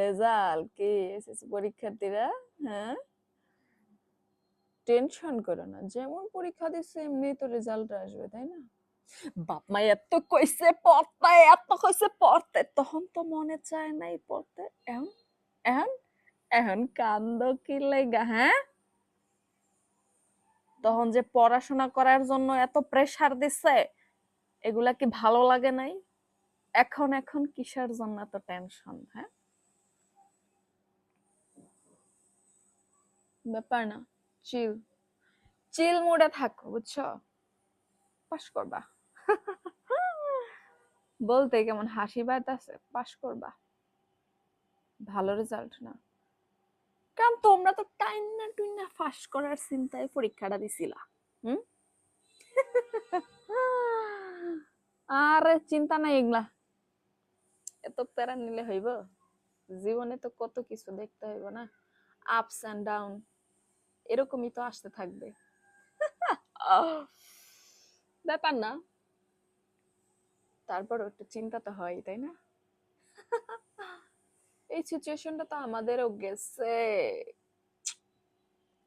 Result কি SSC পরীক্ষার্থীরা? হ্যাঁ, টেনশন করো না, যেমন পরীক্ষা দিচ্ছে এমনি তো রেজাল্ট আসবে, তাই না? বাপ মা এত কইছে পড়তে, এত কইছে পড়তে, তখন তো মনে চায় নাই পড়তে। এখন এখন এখন কান্দ কি লাইগা? হ্যাঁ, তখন যে পড়াশোনা করার জন্য এত প্রেসার দিচ্ছে, এগুলা কি ভালো লাগে নাই? এখন এখন কিসের জন্য এত টেনশন? হ্যাঁ, ব্যাপার না, চিল চিল মুডে থাকো, বুঝছো? পাস করবা। বলতে কেমন হাসি পাইতাছে, পাস করবা, ভালো রেজাল্ট না? কারণ তোমরা তো টাইনা টুইনা ফাঁস করার চিন্তায় পরীক্ষাটা দিছিলা। হুম, আরে চিন্তা নাই এগুলা, এত প্যারা নিলে হইব? জীবনে তো কত কিছু দেখতে হইব না, আপস এন্ড ডাউন, এরকমই তো আসতে থাকবে। ব্যাপার না, তারপর একটু চিন্তা তো হয়, তাই না? এই সিচুয়েশনটা তো আমাদেরও গেছে।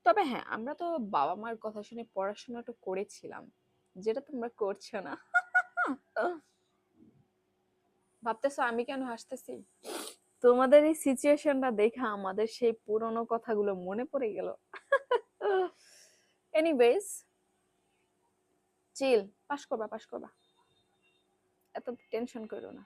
তবে হ্যাঁ, আমরা তো বাবা মার কথা শুনে পড়াশোনাটা করেছিলাম, যেটা তোমরা করছো না। ভাবতেছো আমি কেন হাসতেছি? তোমাদের এই সিচুয়েশনটা দেখে আমাদের সেই পুরনো কথাগুলো মনে পড়ে গেল। এনিওয়েজ, চিল, পাস করবা পাস করবা, এত টেনশন করো না।